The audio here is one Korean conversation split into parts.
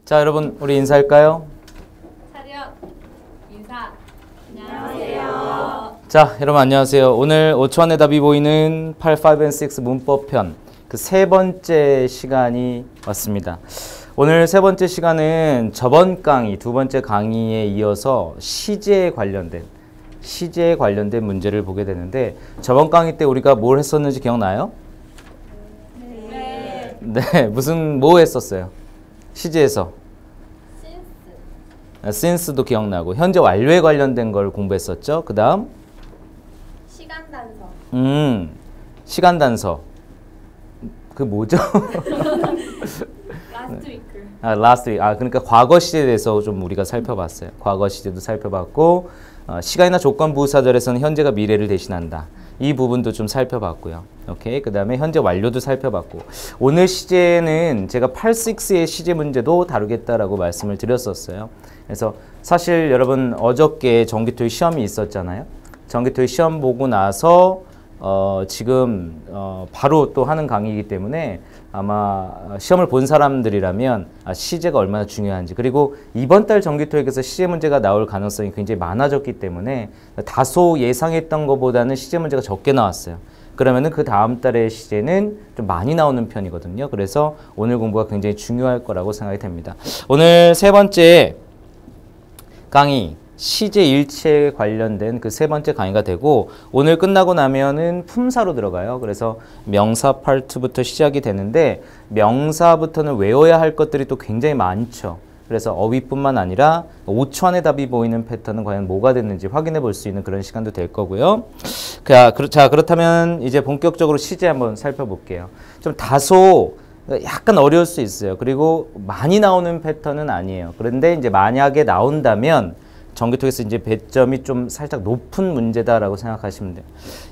자, 여러분 우리 인사할까요? 차렷 인사. 안녕하세요. 자, 여러분 안녕하세요. 오늘 5초 안에 답이 보이는 8, 5, and 6 문법편 그 세 번째 시간이 왔습니다. 오늘 세 번째 시간은 저번 강의, 두 번째 강의에 이어서 시제에 관련된 문제를 보게 되는데, 저번 강의 때 우리가 뭘 했었는지 기억나요? 네, 뭐 했었어요? 시제에서 since도 기억나고, 현재 완료에 관련된 걸 공부했었죠. 그 다음 시간 단서. 시간 단서. 그 뭐죠? Last week. last week. 그러니까 과거 시제에 대해서 좀 우리가 살펴봤어요. 과거 시제도 살펴봤고, 시간이나 조건 부사절에서는 현재가 미래를 대신한다. 이 부분도 좀 살펴봤고요. 오케이. 그 다음에 현재 완료도 살펴봤고, 오늘 시제는 제가 8, 6의 시제 문제도 다루겠다라고 말씀을 드렸었어요. 그래서 사실 여러분 어저께 전기토익 시험이 있었잖아요. 전기토익 시험 보고 나서 지금 바로 또 하는 강의이기 때문에 아마 시험을 본 사람들이라면 시제가 얼마나 중요한지, 그리고 이번 달 전기토익에서 시제 문제가 나올 가능성이 굉장히 많아졌기 때문에 다소 예상했던 것보다는 시제 문제가 적게 나왔어요. 그러면은 그 다음 달의 시제는 좀 많이 나오는 편이거든요. 그래서 오늘 공부가 굉장히 중요할 거라고 생각이 됩니다. 오늘 세 번째 강의, 시제 일체에 관련된 그 세 번째 강의가 되고, 오늘 끝나고 나면은 품사로 들어가요. 그래서 명사 파트부터 시작이 되는데, 명사부터는 외워야 할 것들이 또 굉장히 많죠. 그래서 어휘뿐만 아니라 5초 안에 답이 보이는 패턴은 과연 뭐가 됐는지 확인해 볼 수 있는 그런 시간도 될 거고요. 자, 그렇다면 이제 본격적으로 시제 한번 살펴볼게요. 좀 다소 약간 어려울 수 있어요. 그리고 많이 나오는 패턴은 아니에요. 그런데 이제 만약에 나온다면 전기토익에서 이제 배점이 좀 살짝 높은 문제다라고 생각하시면 돼요.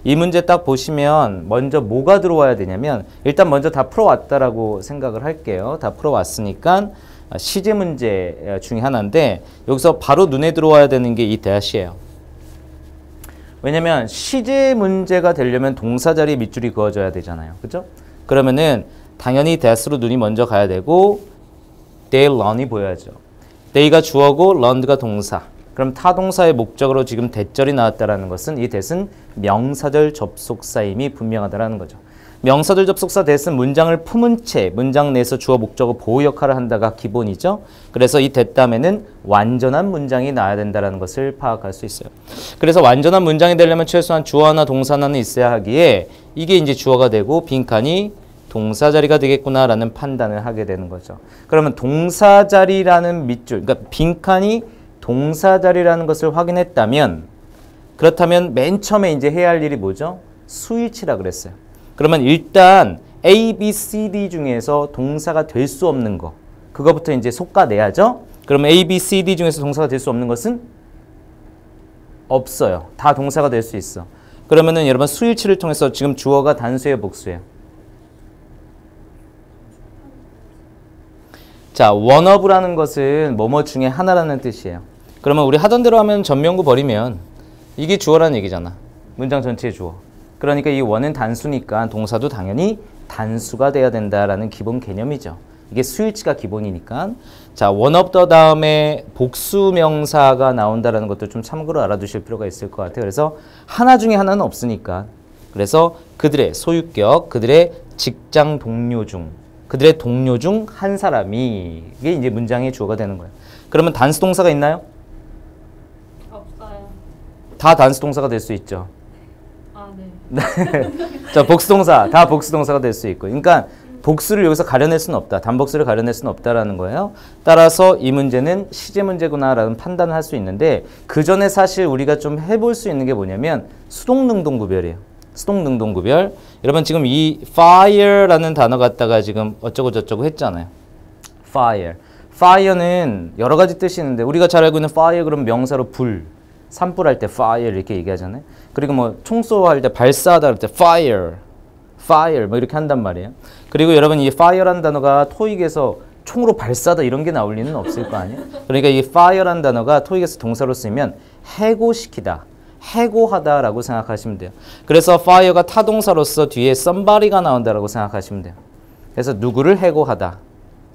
이 문제 딱 보시면 먼저 뭐가 들어와야 되냐면, 일단 먼저 다 풀어왔다라고 생각을 할게요. 다 풀어왔으니까 시제 문제 중에 하나인데, 여기서 바로 눈에 들어와야 되는 게 이 대시예요. 왜냐면 시제 문제가 되려면 동사 자리에 밑줄이 그어져야 되잖아요. 그죠? 그러면은 당연히 that으로 눈이 먼저 가야 되고, they learn이 보여야죠. they가 주어고 learned가 동사. 그럼 타동사의 목적으로 지금 that절이 나왔다라는 것은 이 that은 명사절 접속사임이 분명하다라는 거죠. 명사절 접속사 that은 문장을 품은 채 문장 내에서 주어 목적어 보호 역할을 한다가 기본이죠. 그래서 이 that 다음에는 완전한 문장이 나와야 된다는 것을 파악할 수 있어요. 그래서 완전한 문장이 되려면 최소한 주어나 동사 하나는 있어야 하기에, 이게 이제 주어가 되고 빈칸이 동사 자리가 되겠구나라는 판단을 하게 되는 거죠. 그러면 동사 자리라는 밑줄, 그러니까 빈칸이 동사 자리라는 것을 확인했다면, 그렇다면 맨 처음에 이제 해야 할 일이 뭐죠? 스위치라 그랬어요. 그러면 일단 A, B, C, D 중에서 동사가 될 수 없는 거, 그거부터 이제 솎아내야죠. 그러면 A, B, C, D 중에서 동사가 될 수 없는 것은 없어요. 다 동사가 될 수 있어. 그러면은 여러분 스위치를 통해서 지금 주어가 단수예요, 복수예요? 자, one of라는 것은 뭐뭐 중에 하나라는 뜻이에요. 그러면 우리 하던 대로 하면 전면구 버리면 이게 주어라는 얘기잖아. 문장 전체의 주어. 그러니까 이 one은 단수니까 동사도 당연히 단수가 돼야 된다라는 기본 개념이죠. 이게 스위치가 기본이니까. 자, one of the 다음에 복수 명사가 나온다라는 것도 좀 참고로 알아두실 필요가 있을 것 같아요. 그래서 하나 중에 하나는 없으니까. 그래서 그들의 소유격, 그들의 직장 동료 중, 그들의 동료 중 한 사람이, 이게 이제 문장의 주어가 되는 거예요. 그러면 단수 동사가 있나요? 없어요. 다 단수 동사가 될 수 있죠. 네. 자, 복수 동사, 다 복수 동사가 될 수 있고. 그러니까 복수를 여기서 가려낼 수는 없다. 단복수를 가려낼 수는 없다라는 거예요. 따라서 이 문제는 시제 문제구나라는 판단을 할 수 있는데, 그 전에 사실 우리가 좀 해볼 수 있는 게 뭐냐면 수동능동 구별이에요. 수동능동 구별. 여러분 지금 이 fire라는 단어 갖다가 지금 어쩌고 저쩌고 했잖아요. fire. fire는 여러 가지 뜻이 있는데, 우리가 잘 알고 있는 fire 그러면 명사로 불, 산불 할 때 fire 이렇게 얘기하잖아요. 그리고 뭐 총쏘할 때 발사하다 할 때 fire, fire 뭐 이렇게 한단 말이에요. 그리고 여러분 이 fire라는 단어가 토익에서 총으로 발사하다 이런 게 나올 리는 없을 거 아니에요. 그러니까 이 fire라는 단어가 토익에서 동사로 쓰면 해고시키다, 해고하다라고 생각하시면 돼요. 그래서 fire가 타동사로서 뒤에 somebody가 나온다라고 생각하시면 돼요. 그래서 누구를 해고하다,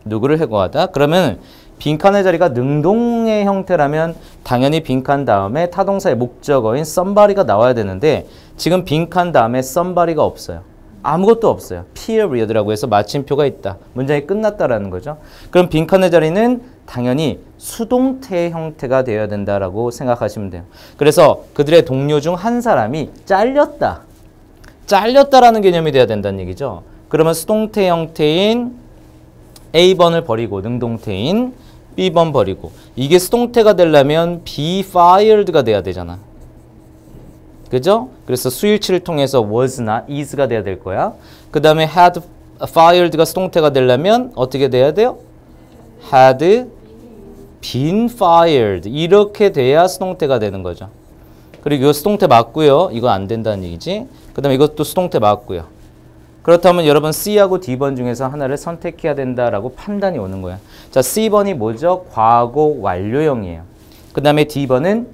누구를 해고하다. 그러면 빈칸의 자리가 능동의 형태라면 당연히 빈칸 다음에 타동사의 목적어인 somebody가 나와야 되는데 지금 빈칸 다음에 somebody가 없어요. 아무것도 없어요. period라고 해서 마침표가 있다. 문장이 끝났다라는 거죠. 그럼 빈칸의 자리는 당연히 수동태의 형태가 되어야 된다라고 생각하시면 돼요. 그래서 그들의 동료 중 한 사람이 잘렸다. 잘렸다라는 개념이 돼야 된다는 얘기죠. 그러면 수동태 형태인 A번을 버리고 능동태인 B번 버리고 이게 수동태가 되려면 be fired가 돼야 되잖아. 그죠? 그래서 수일치를 통해서 was나 is가 돼야 될 거야. 그 다음에 had fired가 수동태가 되려면 어떻게 돼야 돼요? had been fired 이렇게 돼야 수동태가 되는 거죠. 그리고 이거 수동태 맞고요. 이거 안 된다는 얘기지. 그 다음에 이것도 수동태 맞고요. 그렇다면 여러분 C하고 D번 중에서 하나를 선택해야 된다라고 판단이 오는 거야. 자, C번이 뭐죠? 과거 완료형이에요. 그 다음에 D번은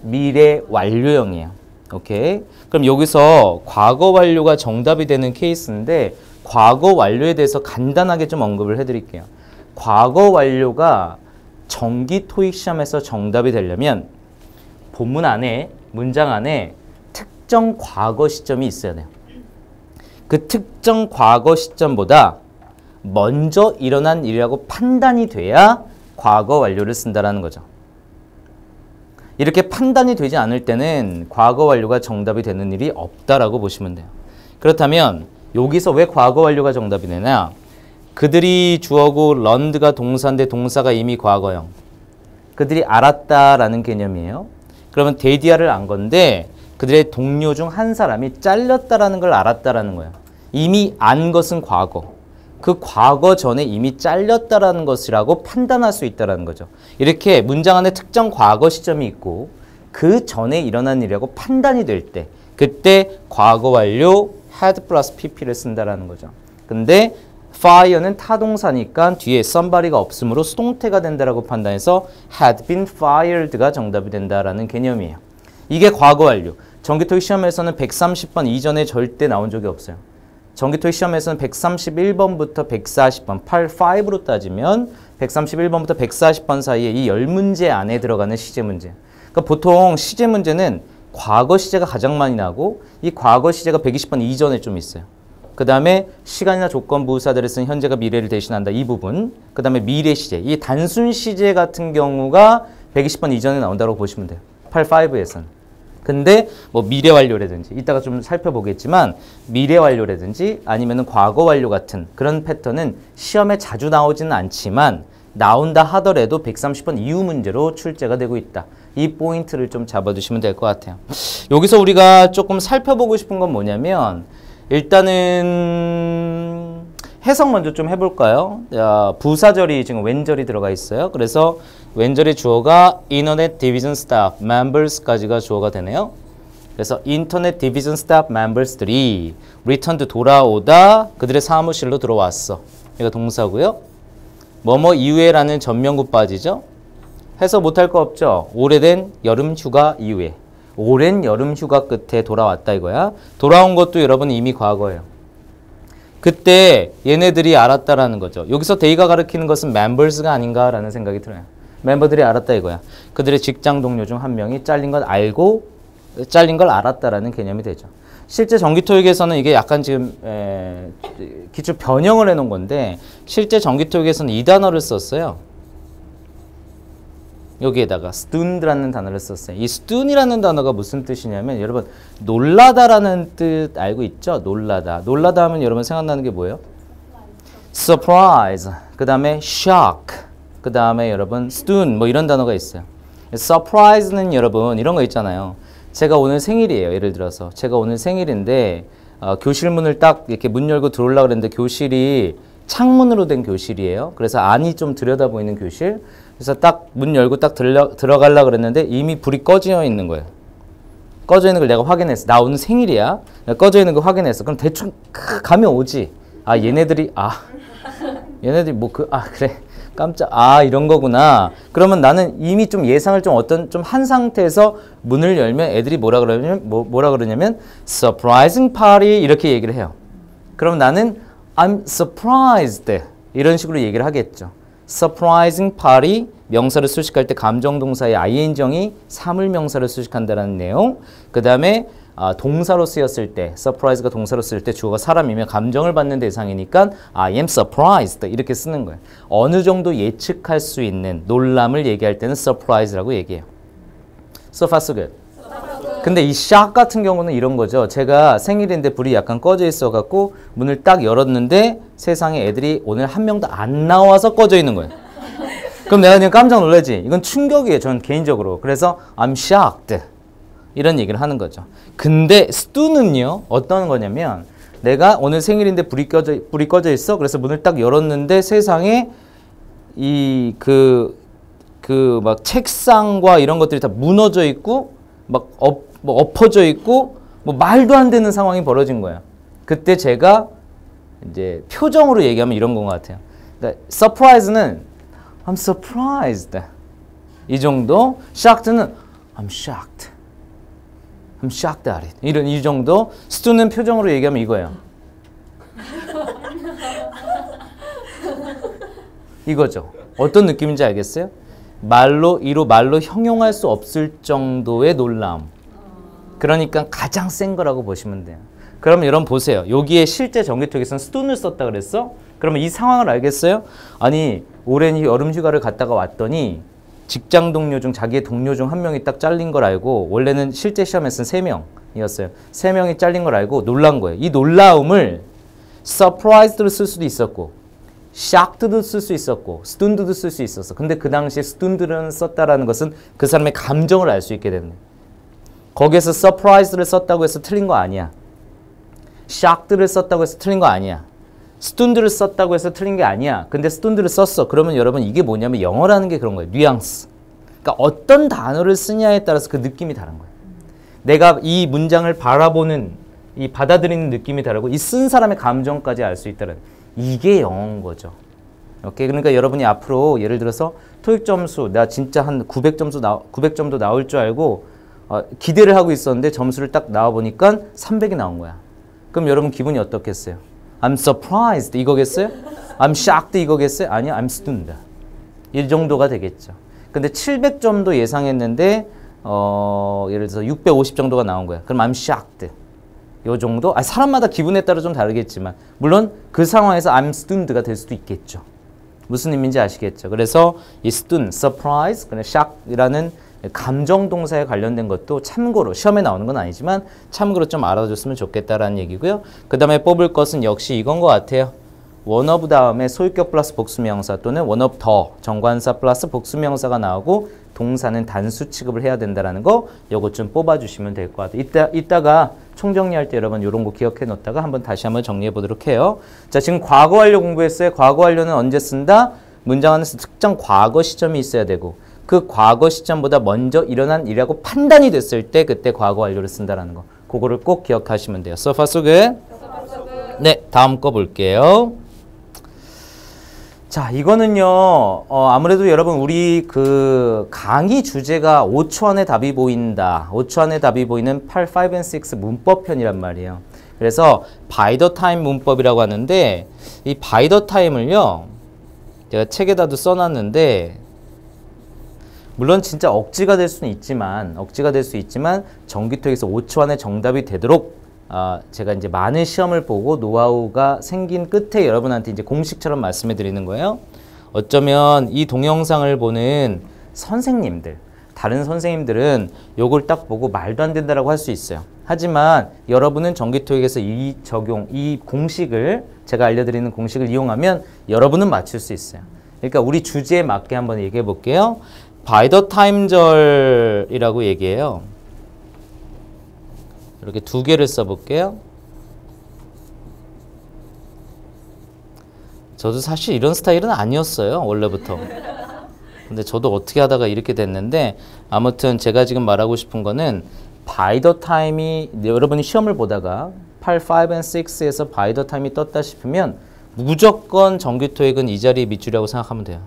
미래 완료형이에요. 오케이. 그럼 여기서 과거 완료가 정답이 되는 케이스인데 과거 완료에 대해서 간단하게 좀 언급을 해드릴게요. 과거 완료가 정기 토익 시험에서 정답이 되려면 본문 안에 문장 안에 특정 과거 시점이 있어야 돼요. 그 특정 과거 시점보다 먼저 일어난 일이라고 판단이 돼야 과거 완료를 쓴다라는 거죠. 이렇게 판단이 되지 않을 때는 과거 완료가 정답이 되는 일이 없다라고 보시면 돼요. 그렇다면 여기서 왜 과거 완료가 정답이 되냐? 그들이 주어고 learned가 동사인데 동사가 이미 과거형. 그들이 알았다라는 개념이에요. 그러면 데이디아를 안 건데 그들의 동료 중 한 사람이 잘렸다라는 걸 알았다라는 거예요. 이미 안 것은 과거. 그 과거 전에 이미 잘렸다라는 것이라고 판단할 수 있다는 거죠. 이렇게 문장 안에 특정 과거 시점이 있고 그 전에 일어난 일이라고 판단이 될 때 그때 과거 완료 had 플러스 pp를 쓴다라는 거죠. 근데 fire는 타동사니까 뒤에 somebody가 없으므로 수동태가 된다라고 판단해서 had been fired가 정답이 된다라는 개념이에요. 이게 과거 완료. 정기토익 시험에서는 130번 이전에 절대 나온 적이 없어요. 정기토익 시험에서는 131번부터 140번, 85로 따지면 131번부터 140번 사이에 이 10문제 안에 들어가는 시제 문제. 그러니까 보통 시제 문제는 과거 시제가 가장 많이 나고 이 과거 시제가 120번 이전에 좀 있어요. 그 다음에 시간이나 조건 부사들을 쓴 현재가 미래를 대신한다. 이 부분. 그 다음에 미래 시제. 이 단순 시제 같은 경우가 120번 이전에 나온다고 보시면 돼요. 85에서는. 근데 뭐 미래 완료라든지 이따가 좀 살펴보겠지만 미래 완료라든지 아니면은 과거 완료 같은 그런 패턴은 시험에 자주 나오지는 않지만 나온다 하더라도 130번 이후 문제로 출제가 되고 있다. 이 포인트를 좀 잡아두시면 될 것 같아요. 여기서 우리가 조금 살펴보고 싶은 건 뭐냐면 일단은 해석 먼저 좀 해볼까요? 부사절이 지금 웬절이 들어가 있어요. 그래서 웬절의 주어가 인터넷 디비전 스타프 멤버스까지가 주어가 되네요. 그래서 인터넷 디비전 스타프 멤버스들이 returned 돌아오다 그들의 사무실로 들어왔어. 이거 동사고요. 뭐뭐 이후에라는 전면구 빠지죠. 해석 못할 거 없죠. 오래된 여름 휴가 이후에. 오랜 여름 휴가 끝에 돌아왔다 이거야. 돌아온 것도 여러분 이미 과거예요. 그때 얘네들이 알았다라는 거죠. 여기서 데이가 가리키는 것은 멤버스가 아닌가라는 생각이 들어요. 멤버들이 알았다 이거야. 그들의 직장 동료 중 한 명이 잘린 걸 알고 잘린 걸 알았다라는 개념이 되죠. 실제 정기토익에서는 이게 약간 지금 기출 변형을 해놓은 건데 실제 정기토익에서는 이 단어를 썼어요. 여기에다가 stunned라는 단어를 썼어요. 이 stunn이라는 단어가 무슨 뜻이냐면 여러분 놀라다라는 뜻 알고 있죠? 놀라다. 놀라다 하면 여러분 생각나는 게 뭐예요? surprise. 그 다음에 shock. 그 다음에 여러분 stun 뭐 이런 단어가 있어요. surprise는 여러분 이런 거 있잖아요. 제가 오늘 생일이에요. 예를 들어서 제가 오늘 생일인데 교실 문을 딱 이렇게 문 열고 들어오려고 그랬는데 교실이 창문으로 된 교실이에요. 그래서 안이 좀 들여다 보이는 교실. 그래서 딱 문 열고 딱 들어가려고 그랬는데 이미 불이 꺼져 있는 거예요. 꺼져 있는 걸 내가 확인했어. 나 오늘 생일이야. 꺼져 있는 거 확인했어. 그럼 대충 감이 오지. 아 얘네들이 뭐 그래. 깜짝 이런 거구나. 그러면 나는 이미 좀 예상을 좀 한 상태에서 문을 열면 애들이 뭐라 그러냐면 surprising party 이렇게 얘기를 해요. 그럼 나는 I'm surprised 이런 식으로 얘기를 하겠죠. surprising party 명사를 수식할 때 감정동사의 ing형이 사물명사를 수식한다는 내용. 그 다음에 동사로 쓰였을 때 surprise가 동사로 쓸 때 주어가 사람이면 감정을 받는 대상이니까 I am surprised 이렇게 쓰는 거예요. 어느 정도 예측할 수 있는 놀람을 얘기할 때는 surprise라고 얘기해요. So far so good. 근데 이 shock 같은 경우는 이런 거죠. 제가 생일인데 불이 약간 꺼져 있어갖고 문을 딱 열었는데 세상에 애들이 오늘 한 명도 안 나와서 꺼져 있는 거예요. 그럼 내가 그냥 깜짝 놀라지. 이건 충격이에요. 저는 개인적으로. 그래서 I'm shocked. 이런 얘기를 하는 거죠. 근데 stu는요. 어떤 거냐면 내가 오늘 생일인데 불이 꺼져 있어. 그래서 문을 딱 열었는데 세상에 막 책상과 이런 것들이 다 무너져 있고 막 엎어져 있고 뭐 말도 안 되는 상황이 벌어진 거야. 그때 제가 이제 표정으로 얘기하면 이런 건 것 같아요. 그러니까 surprise는 I'm surprised. 이 정도. shocked는 I'm shocked. I'm shocked at it. 이런 이 정도. stu는 표정으로 얘기하면 이거예요. 이거죠. 어떤 느낌인지 알겠어요? 말로 형용할 수 없을 정도의 놀라움. 그러니까 가장 센 거라고 보시면 돼요. 그러면 여러분 보세요. 여기에 실제 전기토익에서는 stun을 썼다 그랬어? 그러면 이 상황을 알겠어요? 아니 오랜 여름 휴가를 갔다가 왔더니 직장 동료 중 자기의 동료 중 한 명이 딱 잘린 걸 알고 원래는 실제 시험에서는 3명이었어요. 3명이 잘린 걸 알고 놀란 거예요. 이 놀라움을 surprised로 쓸 수도 있었고 shocked도 쓸 수 있었고 stunned도 쓸 수 있었어. 근데 그 당시에 stunned를 썼다라는 것은 그 사람의 감정을 알 수 있게 되는 거예요. 거기에서 surprised를 썼다고 해서 틀린 거 아니야. shocked를 썼다고 해서 틀린 거 아니야. stunned를 썼다고 해서 틀린 게 아니야. 근데 stunned를 썼어. 그러면 여러분 이게 뭐냐면 영어라는 게 그런 거예요. 뉘앙스. 그러니까 어떤 단어를 쓰냐에 따라서 그 느낌이 다른 거예요. 내가 이 문장을 바라보는 이 받아들이는 느낌이 다르고 이 쓴 사람의 감정까지 알 수 있다는 이게 영어인 거죠. 오케이? 그러니까 여러분이 앞으로 예를 들어서 토익 점수 나 진짜 한 900점도 나올 줄 알고 기대를 하고 있었는데 점수를 딱 나와 보니까 300이 나온 거야. 그럼 여러분 기분이 어떻겠어요? I'm surprised 이거겠어요? I'm shocked 이거겠어요? 아니요, I'm stunned. 이 정도가 되겠죠. 근데 700점도 예상했는데 예를 들어서 650 정도가 나온 거야. 그럼 I'm shocked. 요 정도? 사람마다 기분에 따라 좀 다르겠지만 물론 그 상황에서 I'm stunned가 될 수도 있겠죠. 무슨 의미인지 아시겠죠? 그래서 이 stun, surprise, shock이라는 감정 동사에 관련된 것도 참고로 시험에 나오는 건 아니지만 참고로 좀 알아줬으면 좋겠다라는 얘기고요. 그 다음에 뽑을 것은 역시 이건 것 같아요. one of 다음에 소유격 플러스 복수명사 또는 one of 더 정관사 플러스 복수명사가 나오고 동사는 단수 취급을 해야 된다는 거 요거 좀 뽑아주시면 될 것 같아요. 이따가 총정리할 때 여러분 이런 거 기억해 놓다가 한번 다시 한번 정리해 보도록 해요. 자, 지금 과거 완료 공부했어요. 과거 완료는 언제 쓴다? 문장 안에서 특정 과거 시점이 있어야 되고 그 과거 시점보다 먼저 일어난 일이라고 판단이 됐을 때 그때 과거 완료를 쓴다는 거. 그거를 꼭 기억하시면 돼요. So far so good? 네, 다음 거 볼게요. 자, 이거는요. 아무래도 여러분 우리 그 강의 주제가 5초 안에 답이 보인다. 5초 안에 답이 보이는 8, 5, and 6 문법편이란 말이에요. 그래서 by the time 문법이라고 하는데 이 by the time을요. 제가 책에다도 써놨는데 물론 진짜 억지가 될 수는 있지만 정기토익에서 5초 안에 정답이 되도록 제가 이제 많은 시험을 보고 노하우가 생긴 끝에 여러분한테 이제 공식처럼 말씀해 드리는 거예요. 어쩌면 이 동영상을 보는 선생님들, 다른 선생님들은 요걸 딱 보고 말도 안 된다라고 할 수 있어요. 하지만 여러분은 정기토익에서 이 공식을 제가 알려드리는 공식을 이용하면 여러분은 맞출 수 있어요. 그러니까 우리 주제에 맞게 한번 얘기해 볼게요. by the time절이라고 얘기해요. 이렇게 두 개를 써볼게요. 저도 사실 이런 스타일은 아니었어요. 원래부터. 근데 저도 어떻게 하다가 이렇게 됐는데 아무튼 제가 지금 말하고 싶은 거는 by the time이 여러분이 시험을 보다가 8, 5, and 6에서 by the time이 떴다 싶으면 무조건 정기토익은 이 자리에 밑줄이라고 생각하면 돼요.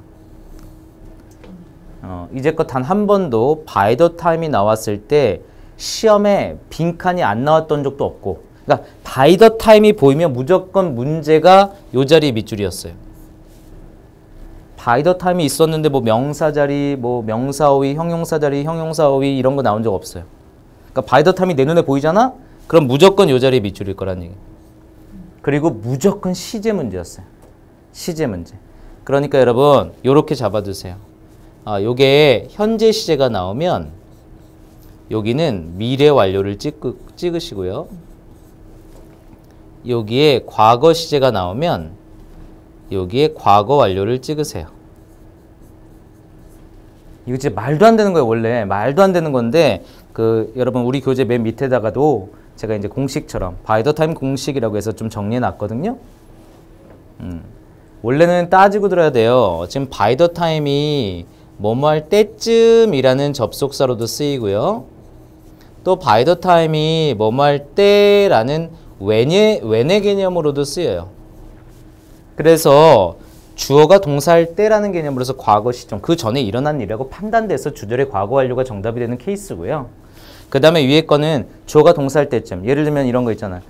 이제껏 단 한 번도 by the time이 나왔을 때 시험에 빈칸이 안 나왔던 적도 없고 그러니까 by the time이 보이면 무조건 문제가 요 자리 밑줄이었어요. by the time이 있었는데 뭐 명사 자리, 뭐 명사 어휘, 형용사 자리, 형용사 어휘 이런 거 나온 적 없어요. 그러니까 by the time이 내 눈에 보이잖아? 그럼 무조건 요 자리에 밑줄일 거란 얘기. 그리고 무조건 시제 문제였어요. 시제 문제. 그러니까 여러분 요렇게 잡아두세요. 요게 현재 시제가 나오면 여기는 미래 완료를 찍으시고요. 여기에 과거 시제가 나오면 여기에 과거 완료를 찍으세요. 이거 진짜 말도 안 되는 거예요, 원래. 말도 안 되는 건데, 여러분, 우리 교재 맨 밑에다가도 제가 이제 공식처럼, by the time 공식이라고 해서 좀 정리해 놨거든요. 원래는 따지고 들어야 돼요. 지금 by the time이 뭐뭐 할 때쯤이라는 접속사로도 쓰이고요. 또 by the time이 뭐뭐 할 때라는 when의 개념으로도 쓰여요. 그래서 주어가 동사할 때라는 개념으로서 과거 시점, 그 전에 일어난 일이라고 판단돼서 주절의 과거 완료가 정답이 되는 케이스고요. 그 다음에 위에 거는 주어가 동사할 때쯤. 예를 들면 이런 거 있잖아요.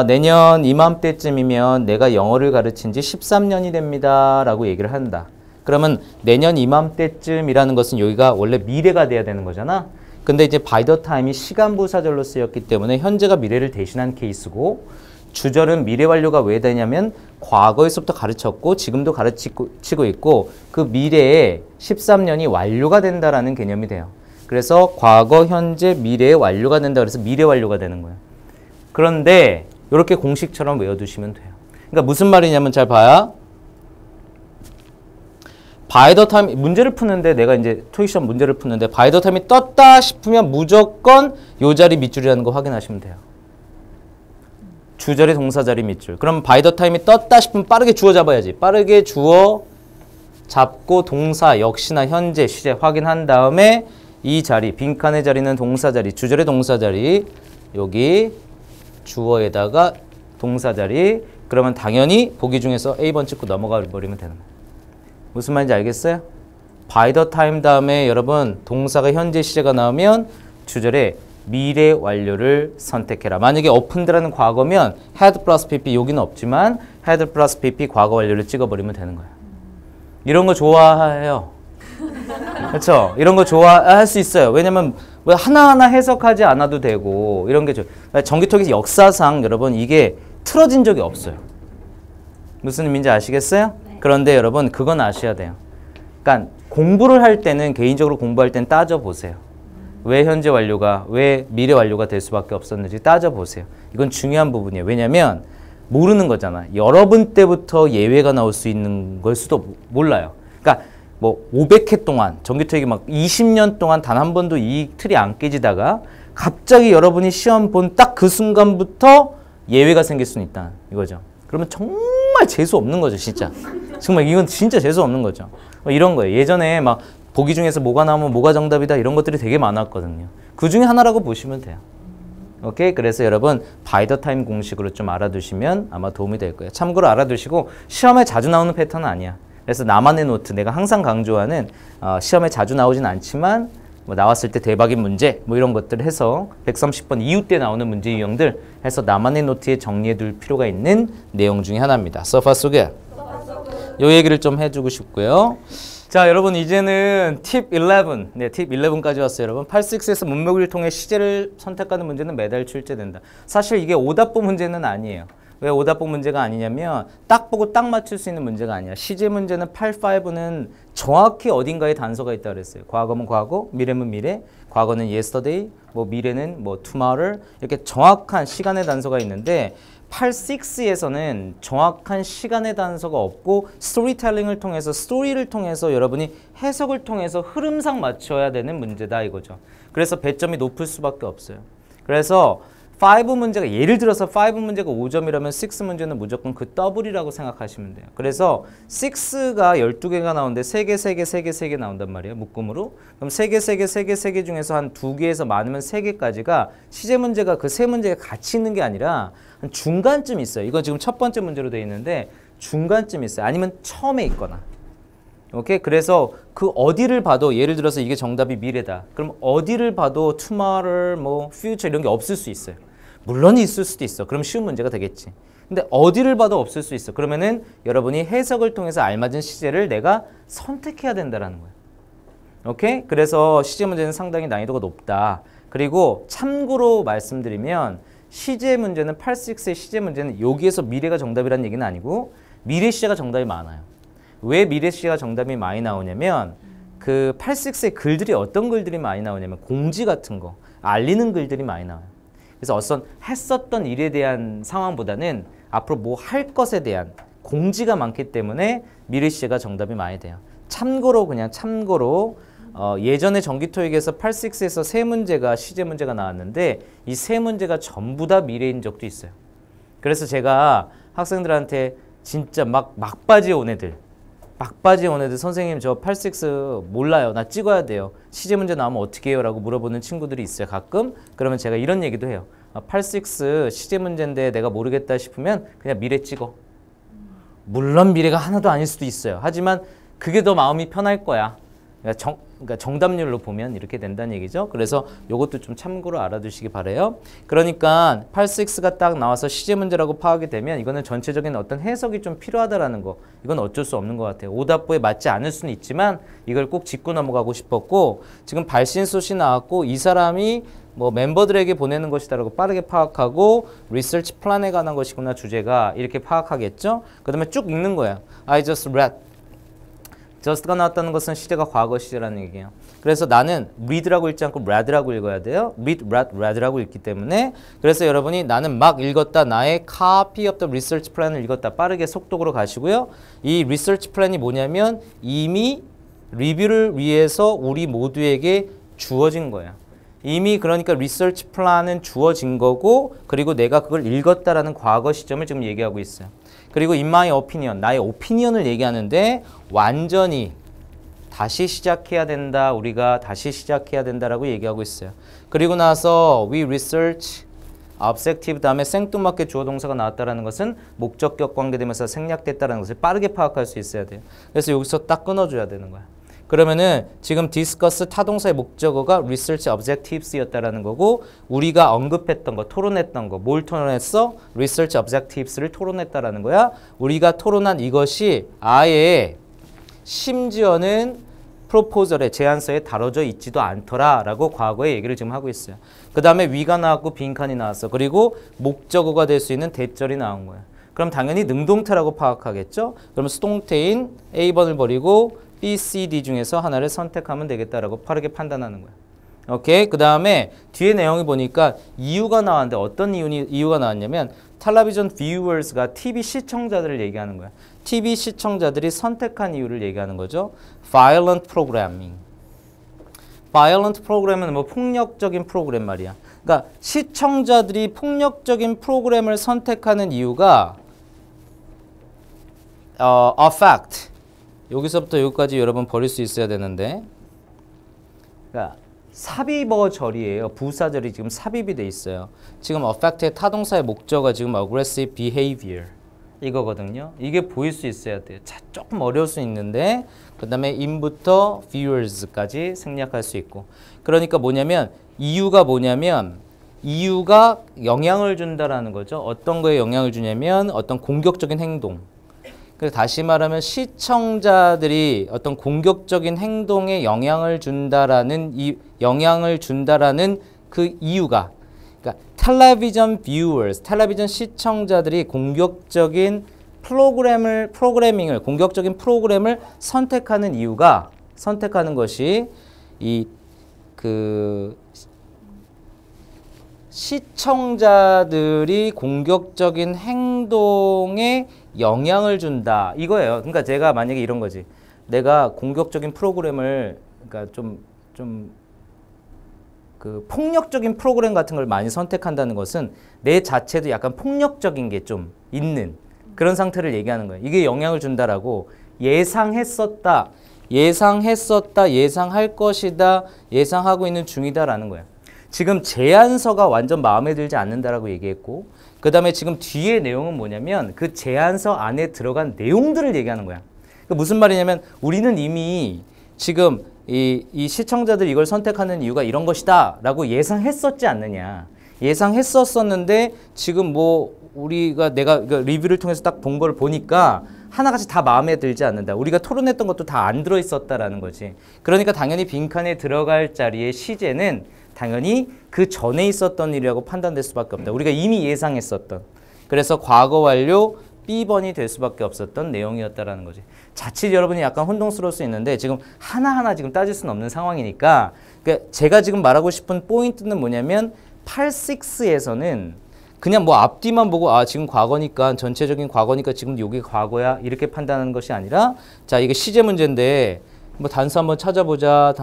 내년 이맘때쯤이면 내가 영어를 가르친 지 13년이 됩니다. 라고 얘기를 한다. 그러면 내년 이맘때쯤이라는 것은 여기가 원래 미래가 돼야 되는 거잖아. 근데 이제 by the time이 시간부사절로 쓰였기 때문에 현재가 미래를 대신한 케이스고, 주절은 미래 완료가 왜 되냐면 과거에서부터 가르쳤고 지금도 가르치고 있고 그 미래에 13년이 완료가 된다라는 개념이 돼요. 그래서 과거, 현재, 미래의 완료가 된다 그래서 미래 완료가 되는 거예요. 그런데 이렇게 공식처럼 외워두시면 돼요. 그러니까 무슨 말이냐면 잘 봐요. by the time 문제를 푸는데 내가 이제 토익 시험 문제를 푸는데 by the time이 떴다 싶으면 무조건 요 자리 밑줄이라는 거 확인하시면 돼요. 주절의 동사 자리 밑줄. 그럼 by the time이 떴다 싶으면 빠르게 주어 잡아야지. 빠르게 주어 잡고 동사 역시나 현재 시제 확인한 다음에 이 자리 빈칸의 자리는 동사 자리, 주절의 동사 자리, 여기 주어에다가 동사 자리. 그러면 당연히 보기 중에서 A번 찍고 넘어가 버리면 되는 거예요. 무슨 말인지 알겠어요? by the time 다음에 여러분 동사가 현재 시제가 나오면 주절에 미래 완료를 선택해라. 만약에 opened라는 과거면 had 플러스 pp 여기는 없지만 had 플러스 pp 과거 완료를 찍어버리면 되는 거예요. 이런 거 좋아해요. 그렇죠? 이런 거 좋아할 수 있어요. 왜냐면 하나하나 해석하지 않아도 되고 이런 게 전기토익 역사상 여러분 이게 틀어진 적이 없어요. 무슨 의미인지 아시겠어요? 네. 그런데 여러분 그건 아셔야 돼요. 그러니까 공부를 할 때는 개인적으로 공부할 땐 따져보세요. 왜 현재 완료가, 왜 미래 완료가 될 수밖에 없었는지 따져보세요. 이건 중요한 부분이에요. 왜냐면 모르는 거잖아. 여러분 때부터 예외가 나올 수 있는 걸 수도 몰라요. 그러니까 뭐 500회 동안 전기토익이 막 20년 동안 단 한 번도 이 틀이 안 깨지다가 갑자기 여러분이 시험 본 딱 그 순간부터 예외가 생길 수는 있다 이거죠. 그러면 정말 재수 없는 거죠, 진짜. 정말 이건 진짜 재수 없는 거죠. 이런 거예요. 예전에 막 보기 중에서 뭐가 나오면 뭐가 정답이다 이런 것들이 되게 많았거든요. 그 중에 하나라고 보시면 돼요. 오케이? 그래서 여러분 by the time 공식으로 좀 알아두시면 아마 도움이 될 거예요. 참고로 알아두시고 시험에 자주 나오는 패턴은 아니야. 그래서 나만의 노트 내가 항상 강조하는 시험에 자주 나오진 않지만 뭐 나왔을 때 대박인 문제 뭐 이런 것들 해서 130번 이후 때 나오는 문제 유형들 해서 나만의 노트에 정리해 둘 필요가 있는 내용 중에 하나입니다. 서파 속에 요 얘기를 좀 해주고 싶고요. 자, 여러분 이제는 팁 11. 네, 팁 11까지 왔어요, 여러분. 8-6에서 문맥을 통해 시제를 선택하는 문제는 매달 출제된다. 사실 이게 오답보 문제는 아니에요. 왜 오답보 문제가 아니냐면 딱 보고 딱 맞출 수 있는 문제가 아니야. 시제 문제는 8-5는 정확히 어딘가에 단서가 있다 그랬어요. 과거면 과거, 미래면 미래, 과거는 yesterday, 뭐 미래는 뭐 tomorrow 이렇게 정확한 시간의 단서가 있는데 8-6에서는 정확한 시간의 단서가 없고 스토리텔링을 통해서 스토리를 통해서 여러분이 해석을 통해서 흐름상 맞춰야 되는 문제다 이거죠. 그래서 배점이 높을 수밖에 없어요. 그래서 5 문제가 예를 들어서 5 문제가 5점이라면 6 문제는 무조건 그 더블이라고 생각하시면 돼요. 그래서 6가 12개가 나오는데 3개, 3개, 3개, 3개 나온단 말이에요. 묶음으로. 그럼 3개, 3개, 3개, 3개 중에서 한 2개에서 많으면 3개까지가 시제 문제가 그 세 문제가 같이 있는 게 아니라 한 중간쯤 있어요. 이건 지금 첫 번째 문제로 되어 있는데 중간쯤 있어요. 아니면 처음에 있거나. 오케이? 그래서 그 어디를 봐도 예를 들어서 이게 정답이 미래다. 그럼 어디를 봐도 tomorrow, 뭐 future 이런 게 없을 수 있어요. 물론 있을 수도 있어. 그럼 쉬운 문제가 되겠지. 근데 어디를 봐도 없을 수 있어. 그러면은 여러분이 해석을 통해서 알맞은 시제를 내가 선택해야 된다라는 거야. 오케이? 그래서 시제 문제는 상당히 난이도가 높다. 그리고 참고로 말씀드리면 시제 문제는 8-6의 시제 문제는 여기에서 미래가 정답이라는 얘기는 아니고 미래 시제가 정답이 많아요. 왜 미래 시제가 정답이 많이 나오냐면 그 8-6의 글들이 어떤 글들이 많이 나오냐면 공지 같은 거, 알리는 글들이 많이 나와요. 그래서 어떤 했었던 일에 대한 상황보다는 앞으로 뭐 할 것에 대한 공지가 많기 때문에 미래 시제가 정답이 많이 돼요. 참고로 그냥 참고로 예전에 정기토익에서 8-6에서 세 문제가 시제 문제가 나왔는데 이 세 문제가 전부 다 미래인 적도 있어요. 그래서 제가 학생들한테 진짜 막바지에 온 애들 선생님 저 8-6 몰라요. 나 찍어야 돼요. 시제 문제 나오면 어떻게 해요? 라고 물어보는 친구들이 있어요. 가끔. 그러면 제가 이런 얘기도 해요. 8-6 시제 문제인데 내가 모르겠다 싶으면 그냥 미래 찍어. 물론 미래가 하나도 아닐 수도 있어요. 하지만 그게 더 마음이 편할 거야. 그러니까 정답률로 보면 이렇게 된다는 얘기죠. 그래서 이것도 좀 참고로 알아두시기 바라요. 그러니까 8-6가 딱 나와서 시제 문제라고 파악이 되면 이거는 전체적인 어떤 해석이 좀 필요하다라는 거. 이건 어쩔 수 없는 것 같아요. 오답부에 맞지 않을 수는 있지만 이걸 꼭 짚고 넘어가고 싶었고 지금 발신소시 나왔고 이 사람이 뭐 멤버들에게 보내는 것이다라고 빠르게 파악하고 리서치 플랜에 관한 것이구나 주제가 이렇게 파악하겠죠. 그 다음에 쭉 읽는 거예요. I just read. just가 나왔다는 것은 시제가 과거 시제라는 얘기예요. 그래서 나는 read라고 읽지 않고 read라고 읽어야 돼요. read, read, read라고 읽기 때문에 그래서 여러분이 나는 막 읽었다. 나의 copy of the research plan을 읽었다. 빠르게 속독으로 가시고요. 이 research plan이 뭐냐면 이미 리뷰를 위해서 우리 모두에게 주어진 거야. 이미 그러니까 리서치 플랜은 주어진 거고 그리고 내가 그걸 읽었다라는 과거 시점을 지금 얘기하고 있어요. 그리고 in my opinion, 나의 오피니언을 얘기하는데 완전히 다시 시작해야 된다. 우리가 다시 시작해야 된다라고 얘기하고 있어요. 그리고 나서 we research objective 다음에 생뚱맞게 주어 동사가 나왔다라는 것은 목적격 관계되면서 생략됐다라는 것을 빠르게 파악할 수 있어야 돼요. 그래서 여기서 딱 끊어줘야 되는 거야. 그러면은 지금 discuss 타동사의 목적어가 research objectives였다라는 거고 우리가 언급했던 거, 토론했던 거, 뭘 토론했어? research objectives를 토론했다라는 거야. 우리가 토론한 이것이 아예 심지어는 프로포절에 제안서에 다뤄져 있지도 않더라라고 과거의 얘기를 지금 하고 있어요. 그 다음에 위가 나왔고 빈칸이 나왔어. 그리고 목적어가 될 수 있는 대절이 나온 거야. 그럼 당연히 능동태라고 파악하겠죠. 그럼 수동태인 A번을 버리고 B, C, D 중에서 하나를 선택하면 되겠다라고 빠르게 판단하는 거야. 오케이. 그 다음에 뒤에 내용이 보니까 이유가 나왔는데 어떤 이유가 나왔냐면 텔레비전 viewers가 TV 시청자들을 얘기하는 거야. TV 시청자들이 선택한 이유를 얘기하는 거죠. Violent programming. Violent program은 뭐 폭력적인 프로그램 말이야. 그러니까 시청자들이 폭력적인 프로그램을 선택하는 이유가 affect. 여기서부터 여기까지 여러분 버릴 수 있어야 되는데 그러니까 삽입어절이에요. 부사절이 지금 삽입이 돼 있어요. 지금 affect의 타동사의 목적어가 지금 aggressive behavior 이거거든요. 이게 보일 수 있어야 돼요. 자, 조금 어려울 수 있는데 그 다음에 in부터 viewers까지 생략할 수 있고 그러니까 뭐냐면 이유가 영향을 준다라는 거죠. 어떤 거에 영향을 주냐면 어떤 공격적인 행동 그래서 다시 말하면 시청자들이 어떤 공격적인 행동에 영향을 준다라는 그 이유가 그러니까 텔레비전 viewers, 텔레비전 시청자들이 공격적인 공격적인 프로그램을 선택하는 이유가 선택하는 것이 시청자들이 공격적인 행동에 영향을 준다 이거예요. 그러니까 제가 만약에 이런 거지. 내가 공격적인 프로그램을 그러니까 그 폭력적인 프로그램 같은 걸 많이 선택한다는 것은 내 자체도 약간 폭력적인 게 좀 있는 그런 상태를 얘기하는 거예요. 이게 영향을 준다라고 예상했었다, 예상할 것이다, 예상하고 있는 중이다라는 거예요. 지금 제안서가 완전 마음에 들지 않는다라고 얘기했고 그 다음에 지금 뒤에 내용은 뭐냐면 그 제안서 안에 들어간 내용들을 얘기하는 거야. 그러니까 무슨 말이냐면 우리는 이미 지금 이 시청자들이 이걸 선택하는 이유가 이런 것이다 라고 예상했었지 않느냐. 예상했었었는데 지금 뭐 내가 리뷰를 통해서 딱 본 걸 보니까 하나같이 다 마음에 들지 않는다. 우리가 토론했던 것도 다 안 들어있었다라는 거지. 그러니까 당연히 빈칸에 들어갈 자리의 시제는 당연히 그 전에 있었던 일이라고 판단될 수밖에 없다. 우리가 이미 예상했었던. 그래서 과거 완료 B번이 될 수밖에 없었던 내용이었다라는 거지. 자칫 여러분이 약간 혼동스러울 수 있는데 지금 하나하나 지금 따질 수는 없는 상황이니까 그러니까 제가 지금 말하고 싶은 포인트는 뭐냐면 86에서는 그냥 뭐 앞뒤만 보고 지금 과거니까 전체적인 과거니까 지금 여기 과거야 이렇게 판단하는 것이 아니라 자 이게 시제 문제인데 뭐 단서 한번 찾아보자.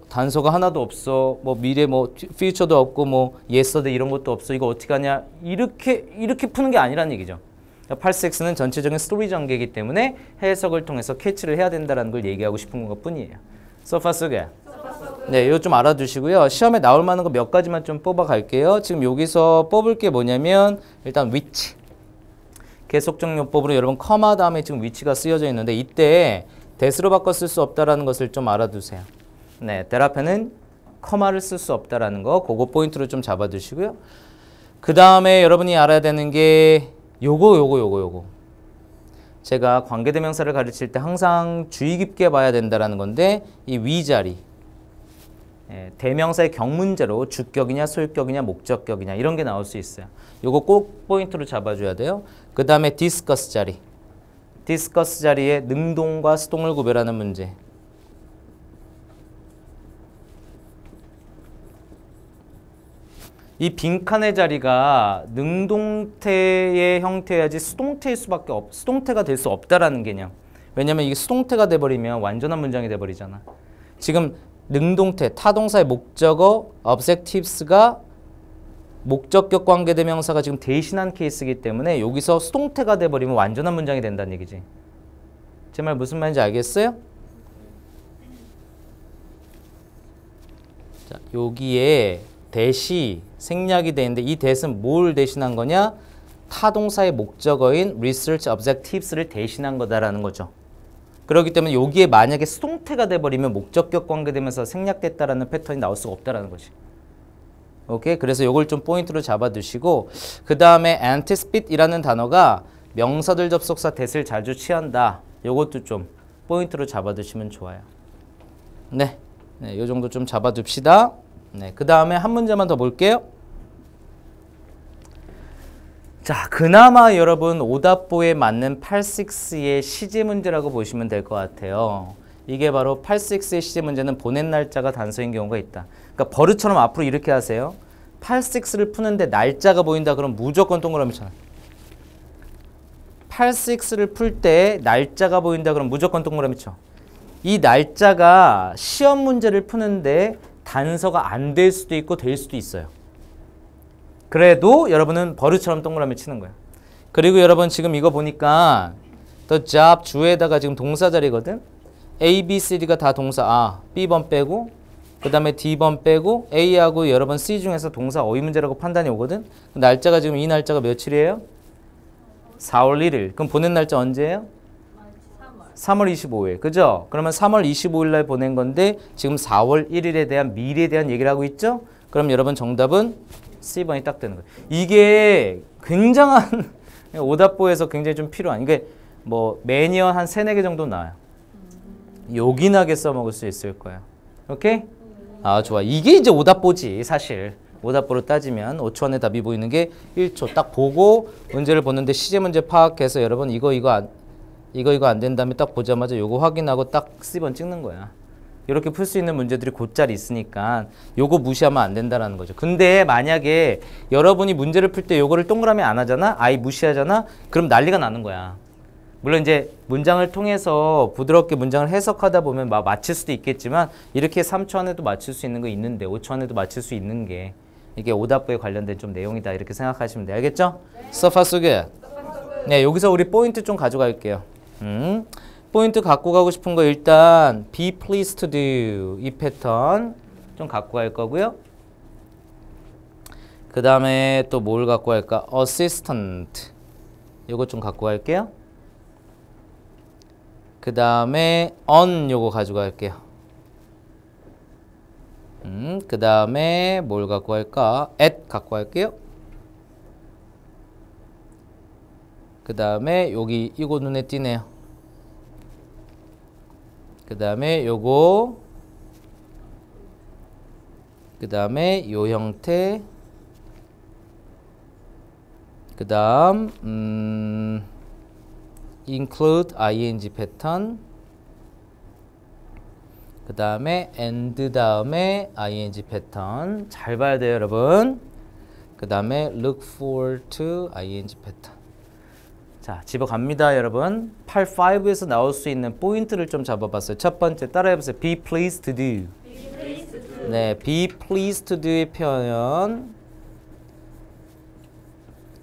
단서가 하나도 없어. 뭐 미래 뭐 future도 없고 뭐 yesterday 이런 것도 없어. 이거 어떻게 하냐? 이렇게 푸는 게 아니라는 얘기죠. 86는 전체적인 스토리 전개이기 때문에 해석을 통해서 캐치를 해야 된다는 걸 얘기하고 싶은 것뿐이에요. 소파 속에. 네, 이거 좀 알아두시고요. 시험에 나올 만한 거 몇 가지만 좀 뽑아 갈게요. 지금 여기서 뽑을 게 뭐냐면 일단 which. 계속적용법으로 여러분 커마 다음에 지금 which가 쓰여져 있는데 이때 that으로 바꿔 쓸 수 없다라는 것을 좀 알아두세요. 네, that 앞에는 커마를 쓸 수 없다라는 거 그거 포인트로 좀 잡아두시고요. 그 다음에 여러분이 알아야 되는 게 요거. 제가 관계대명사를 가르칠 때 항상 주의 깊게 봐야 된다라는 건데 이 위자리. 대명사의 경문제로 주격이냐 소유격이냐 목적격이냐 이런 게 나올 수 있어요. 요거 꼭 포인트로 잡아줘야 돼요. 그 다음에 discuss 자리. discuss 자리에 능동과 수동을 구별하는 문제. 이 빈칸의 자리가 능동태의 형태여야지 수동태일 수밖에 수동태가 될 수 없다라는 개념. 왜냐면 이게 수동태가 돼버리면 완전한 문장이 돼버리잖아. 지금 능동태, 타동사의 목적어, objectives가 목적격 관계대명사가 지금 대신한 케이스이기 때문에 여기서 수동태가 돼버리면 완전한 문장이 된다는 얘기지. 제 말 무슨 말인지 알겠어요? 자, 여기에 대시 생략이 되는데 이 대신 뭘 대신한 거냐? 타동사의 목적어인 research objectives를 대신한 거다라는 거죠. 그렇기 때문에 여기에 만약에 수동태가 돼버리면 목적격 관계되면서 생략됐다라는 패턴이 나올 수가 없다라는 거지. 오케이? 그래서 이걸 좀 포인트로 잡아두시고 그 다음에 anticipate-이라는 단어가 명사들 접속사 that을 자주 취한다. 이것도 좀 포인트로 잡아두시면 좋아요. 네, 이 정도 좀 잡아둡시다. 네, 그 다음에 한 문제만 더 볼게요. 자, 그나마 여러분 오답보에 맞는 86의 시제 문제라고 보시면 될 것 같아요. 이게 바로 86의 시제 문제는 보낸 날짜가 단서인 경우가 있다. 그러니까 버릇처럼 앞으로 이렇게 하세요. 86를 푸는데 날짜가 보인다 그러면 무조건 동그라미 쳐요. 86를 풀 때 날짜가 보인다 그러면 무조건 동그라미 쳐. 이 날짜가 시험 문제를 푸는데 단서가 안 될 수도 있고 될 수도 있어요. 그래도 여러분은 버릇처럼 동그라미 치는 거예요. 그리고 여러분 지금 이거 보니까 the job 주에다가 지금 동사 자리거든. A, B, C, D가 다 동사 B번 빼고 그 다음에 D번 빼고 A하고 여러분 C 중에서 동사 어휘 문제라고 판단이 오거든. 날짜가 지금 이 날짜가 며칠이에요? 4월 1일. 그럼 보낸 날짜 언제예요? 3월 25일. 그죠? 그러면 3월 25일 날 보낸 건데 지금 4월 1일에 대한 미래에 대한 얘기를 하고 있죠? 그럼 여러분 정답은 C번이 딱 되는 거예요. 이게 굉장한 오답보에서 굉장히 좀 필요한 이게 뭐 매년 한 3-4개 정도 나와요. 요긴하게 써먹을 수 있을 거예요. 오케이? 좋아. 이게 이제 오답보지 사실. 오답보로 따지면 5초 안에 답이 보이는 게 1초 딱 보고 문제를 보는데 시제 문제 파악해서 여러분 이거 안 된 다음에 딱 보자마자 요거 확인하고 딱 C번 찍는 거야. 이렇게 풀 수 있는 문제들이 곧잘 있으니까 요거 무시하면 안 된다는 거죠. 근데 만약에 여러분이 문제를 풀 때 요거를 동그라미 안 하잖아? 아예 무시하잖아? 그럼 난리가 나는 거야. 물론 이제 문장을 통해서 부드럽게 문장을 해석하다 보면 맞힐 수도 있겠지만 이렇게 3초 안에도 맞출 수 있는 거 있는데 5초 안에도 맞출 수 있는 게 이게 오답부에 관련된 좀 내용이다 이렇게 생각하시면 돼요. 알겠죠? 서파 속에 네, 여기서 우리 포인트 좀 가져갈게요. 포인트 갖고 가고 싶은 거 일단 be pleased to do 이 패턴 좀 갖고 갈 거고요. 그 다음에 또 뭘 갖고 갈까? assistant 요거 좀 갖고 갈게요. 그 다음에 on 요거 가져갈게요. 그 다음에 뭘 갖고 할까? at 갖고 할게요. 그 다음에 여기 이거 눈에 띄네요. 그 다음에 요거, 그 다음에 요 형태, 그 다음 include ing 패턴, 그 다음에 and 다음에 ing 패턴. 잘 봐야 돼요, 여러분. 그 다음에 look forward to ing 패턴. 자, 집어갑니다, 여러분. 8.5에서 나올 수 있는 포인트를 좀 잡아봤어요. 첫 번째, 따라해보세요. be pleased to do. 네, be pleased to do의 표현.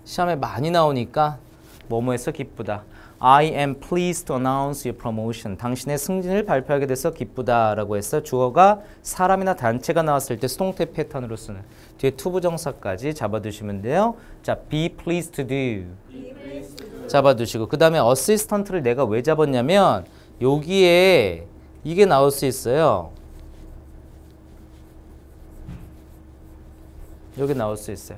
시험에 많이 나오니까 뭐뭐해서 기쁘다. I am pleased to announce your promotion. 당신의 승진을 발표하게 돼서 기쁘다라고 해서 주어가 사람이나 단체가 나왔을 때 수동태 패턴으로 쓰는 뒤에 투부정사까지 잡아두시면 돼요. 자, be pleased to do. 잡아두시고 그 다음에 assistant를 내가 왜 잡았냐면 여기에 이게 나올 수 있어요. 여기 나올 수 있어요.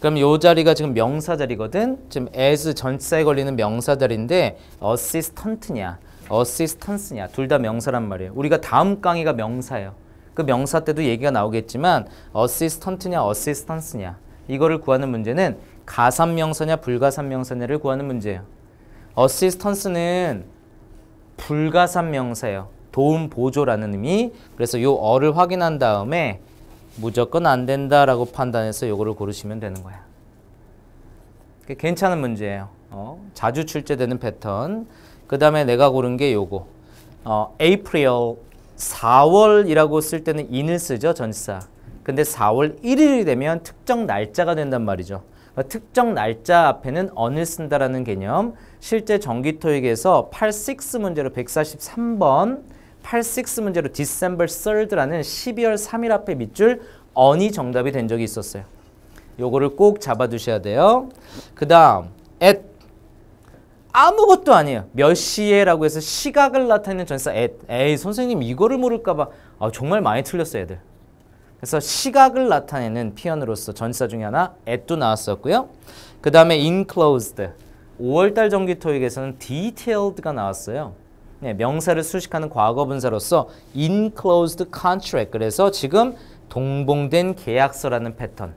그럼 요 자리가 지금 명사 자리거든. 지금 as 전치사에 걸리는 명사 자리인데 assistant냐, assistance냐 둘 다 명사란 말이에요. 우리가 다음 강의가 명사예요. 그 명사 때도 얘기가 나오겠지만 assistant냐, assistance냐 이거를 구하는 문제는 가산명사냐, 불가산명사냐를 구하는 문제예요. assistance는 불가산명사예요. 도움, 보조라는 의미. 그래서 요 어를 확인한 다음에 무조건 안 된다라고 판단해서 요거를 고르시면 되는 거야. 괜찮은 문제예요. 자주 출제되는 패턴. 그 다음에 내가 고른 게 요거. April 4월이라고 쓸 때는 in을 쓰죠, 전치사. 근데 4월 1일이 되면 특정 날짜가 된단 말이죠. 특정 날짜 앞에는 on을 쓴다라는 개념. 실제 정기토익에서 86 문제로 143번 86 문제로 December 3rd라는 12월 3일 앞에 밑줄 on이 정답이 된 적이 있었어요. 요거를 꼭 잡아두셔야 돼요. 그 다음 at 아무것도 아니에요. 몇 시에라고 해서 시각을 나타내는 전치사 at. 에이 선생님 이거를 모를까봐 정말 많이 틀렸어요 애들. 그래서 시각을 나타내는 표현으로서 전치사 중에 하나 at도 나왔었고요. 그 다음에 enclosed 5월달 정기토익에서는 detailed가 나왔어요. 네, 명사를 수식하는 과거분사로서 enclosed contract. 그래서 지금 동봉된 계약서라는 패턴.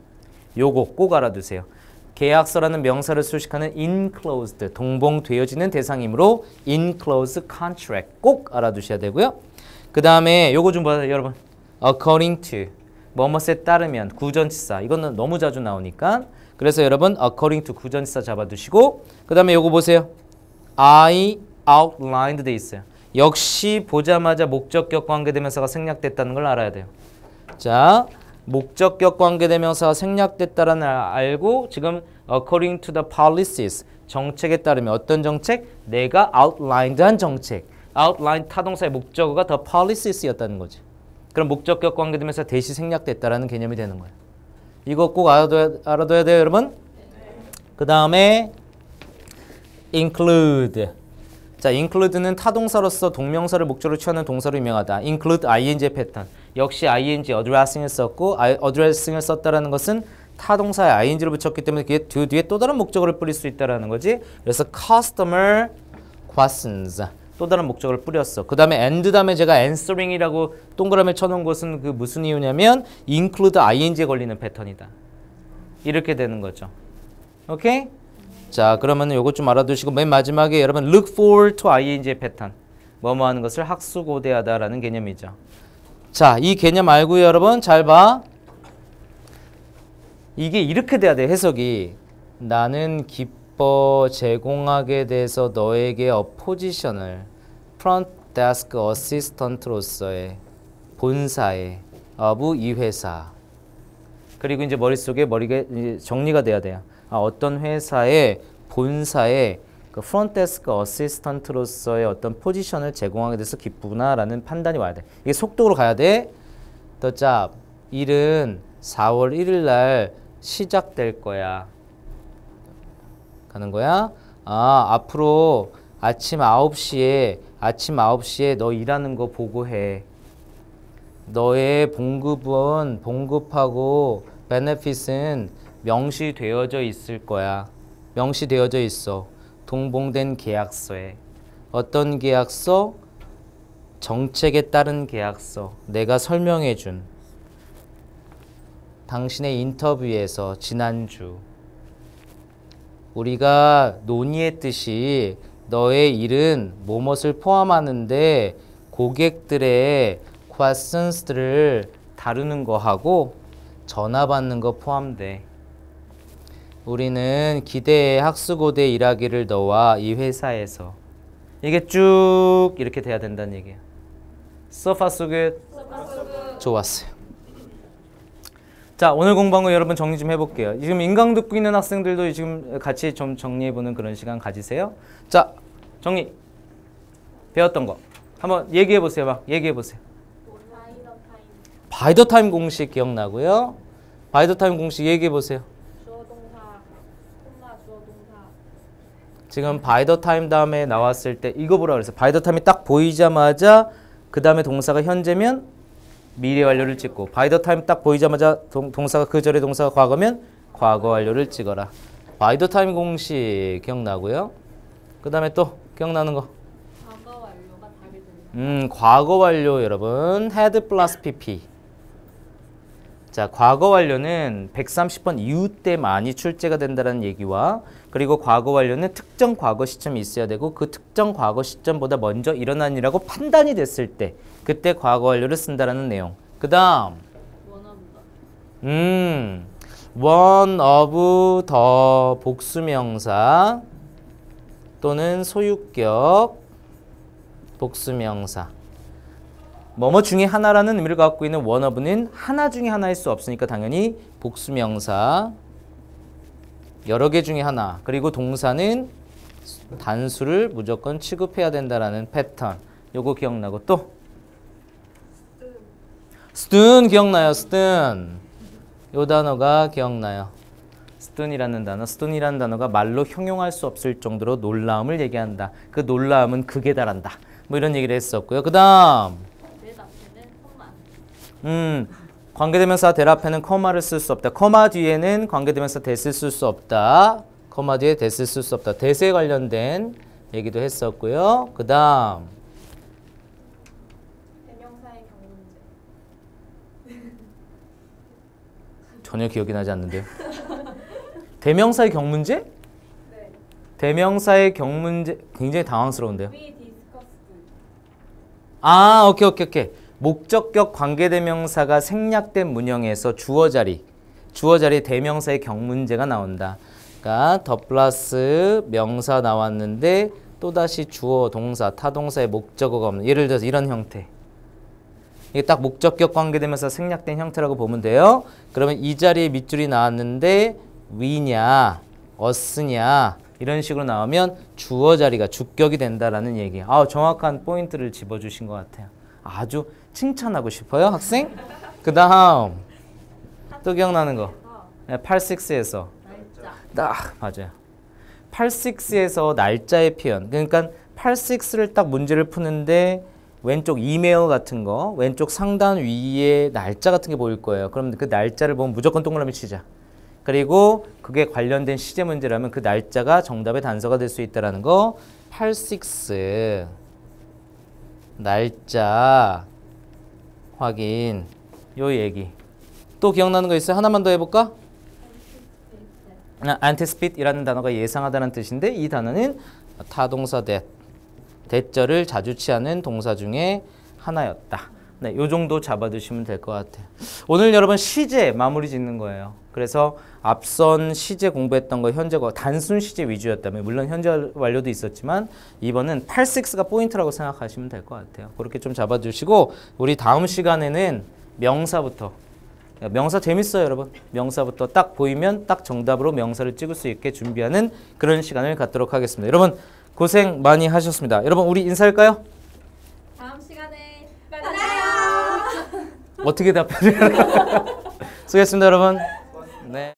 요거 꼭 알아두세요. 계약서라는 명사를 수식하는 enclosed, 동봉되어지는 대상이므로 enclosed contract 꼭 알아두셔야 되고요. 그 다음에 요거 좀 봐요, 여러분. according to, 뭐뭐에 따르면, 구전치사. 이거는 너무 자주 나오니까. 그래서 여러분 according to 구전치사 잡아두시고 그 다음에 요거 보세요. I outlined 돼 있어요. 역시 보자마자 목적격 관계대명사가 생략됐다는 걸 알아야 돼요. 자, 목적격 관계대명사가 생략됐다는 걸 알고 지금 according to the policies 정책에 따르면 어떤 정책? 내가 outlined한 정책. outline 타동사의 목적어가 the polices였다는 거지. 그럼 목적격 관계대명사 대시 생략됐다라는 개념이 되는 거예요. 이거 꼭 알아둬야 돼요, 여러분. 그 다음에 include. 자, include는 타동사로서 동명사를 목적으로 취하는 동사로 유명하다. include ing 패턴. 역시 ing addressing을 썼고 addressing을 썼다라는 것은 타동사에 ing를 붙였기 때문에 그게 뒤에 또 다른 목적어를 뿌릴 수 있다라는 거지. 그래서 customer questions. 또 다른 목적어를 뿌렸어. 그 다음에 and 다음에 제가 answering이라고 동그라미 쳐놓은 것은 그 무슨 이유냐면 include ing에 걸리는 패턴이다. 이렇게 되는 거죠. 오케이? 자, 그러면 요거 좀 알아두시고 맨 마지막에 여러분 look forward to ing의 패턴. 뭐뭐 하는 것을 학수고대하다라는 개념이죠. 자, 이 개념 알고요, 여러분. 잘 봐. 이게 이렇게 돼야 돼, 해석이. 나는 기뻐 제공하게 돼서 너에게 포지션을 front desk assistant로서의 본사의 이 회사. 그리고 이제 머릿속에 이제 정리가 돼야 돼요. 어떤 회사의 본사의 그 프론트데스크 어시스턴트로서의 어떤 포지션을 제공하게 돼서 기쁘구나라는 판단이 와야 돼. 이게 속도로 가야 돼. The job. 일은 4월 1일 날 시작될 거야. 가는 거야. 앞으로 아침 9시에 너 일하는 거 보고해. 너의 봉급하고 benefit은 명시되어져 있을 거야. 명시되어져 있어. 동봉된 계약서에. 어떤 계약서? 정책에 따른 계약서. 내가 설명해 준. 당신의 인터뷰에서 지난주 우리가 논의했듯이 너의 일은 뭐뭇을 포함하는데 고객들의 questions들을 다루는 거하고 전화 받는 거 포함돼. 우리는 기대의 학수고대에 일하기를 너와 이 회사에서. 이게 쭉 이렇게 돼야 된다는 얘기야. So far so good? 좋았어요. 자, 오늘 공부한 거 여러분 정리 좀 해볼게요. 지금 인강 듣고 있는 학생들도 지금 같이 좀 정리해보는 그런 시간 가지세요. 자, 정리. 배웠던 거 한번 얘기해보세요. 막 얘기해보세요. by the time 공식 기억나고요. by the time 공식 얘기해보세요. 주어 동사, 콤마 주어 동사. 지금 by the time 다음에 나왔을 때 이거 보라 그랬어요. by the time이 딱 보이자마자 그 다음에 동사가 현재면 미래 완료를 찍고 by the time 딱 보이자마자 동사가 그 전에 동사가 과거면 과거 완료를 찍어라. by the time 공식 기억나고요. 그 다음에 또 기억나는 거. 과거 완료가 답이 됩니다. 과거 완료 여러분 had 플러스 pp. 자, 과거 완료는 130번 이후 때 많이 출제가 된다는 얘기와 그리고 과거 완료는 특정 과거 시점이 있어야 되고 그 특정 과거 시점보다 먼저 일어난 일이라고 판단이 됐을 때 그때 과거 완료를 쓴다라는 내용. 그 다음 one of the 복수명사 또는 소유격 복수명사. 뭐뭐 중에 하나라는 의미를 갖고 있는 one of는 하나 중에 하나일 수 없으니까 당연히 복수명사 여러 개 중에 하나. 그리고 동사는 단수를 무조건 취급해야 된다라는 패턴. 요거 기억나고 또 stun 기억나요? stun. 요 단어가 기억나요? stun이라는 단어. stun이라는 단어가 말로 형용할 수 없을 정도로 놀라움을 얘기한다. 그 놀라움은 극에 달한다. 뭐 이런 얘기를 했었고요. 그 다음 관계대명사 될 앞에는 커마를 쓸 수 없다. 커마 뒤에는 관계대명사 대를 쓸 수 없다. 커마 뒤에 대를 쓸 수 없다. 대세에 관련된 얘기도 했었고요. 그 다음 대명사의 경우 문제. 전혀 기억이 나지 않는데요. 대명사의 경문제? 네. 대명사의 경문제 굉장히 당황스러운데요. We discussed. 아, 오케이. 목적격 관계대명사가 생략된 문형에서 주어 자리 대명사의 경문제가 나온다. 그러니까 더 플러스 명사 나왔는데 또다시 주어, 동사, 타동사의 목적어가 없는. 예를 들어서 이런 형태. 이게 딱 목적격 관계대명사 생략된 형태라고 보면 돼요. 그러면 이 자리에 밑줄이 나왔는데 we냐, us냐 이런 식으로 나오면 주어 자리가 주격이 된다라는 얘기. 정확한 포인트를 집어주신 것 같아요. 아주 칭찬하고 싶어요, 학생? 그 다음 또 기억나는 거. 86에서 맞아요. 86에서 날짜의 표현. 그러니까 86를 딱 문제를 푸는데 왼쪽 이메일 같은 거, 왼쪽 상단 위에 날짜 같은 게 보일 거예요. 그럼 그 날짜를 보면 무조건 동그라미 치자. 그리고 그게 관련된 시제 문제라면 그 날짜가 정답의 단서가 될 수 있다는 거. 86 날짜 확인 요 얘기. 또 기억나는 거 있어요? 하나만 더 해볼까? anticipate 이라는 단어가 예상하다는 뜻인데 이 단어는 타동사 대절을 자주 취하는 동사 중에 하나였다. 네, 요 정도 잡아두시면 될 것 같아요. 오늘 여러분 시제 마무리 짓는 거예요. 그래서 앞선 시제 공부했던 거 현재가 단순 시제 위주였다면 물론 현재 완료도 있었지만 이번은 86가 포인트라고 생각하시면 될 것 같아요. 그렇게 좀 잡아주시고 우리 다음 시간에는 명사부터. 명사 재밌어요, 여러분. 명사부터 딱 보이면 딱 정답으로 명사를 찍을 수 있게 준비하는 그런 시간을 갖도록 하겠습니다. 여러분 고생 많이 하셨습니다. 여러분 우리 인사할까요? 다음 시간에 만나요. 어떻게 답해야 되나? 수고했습니다, 여러분. 네.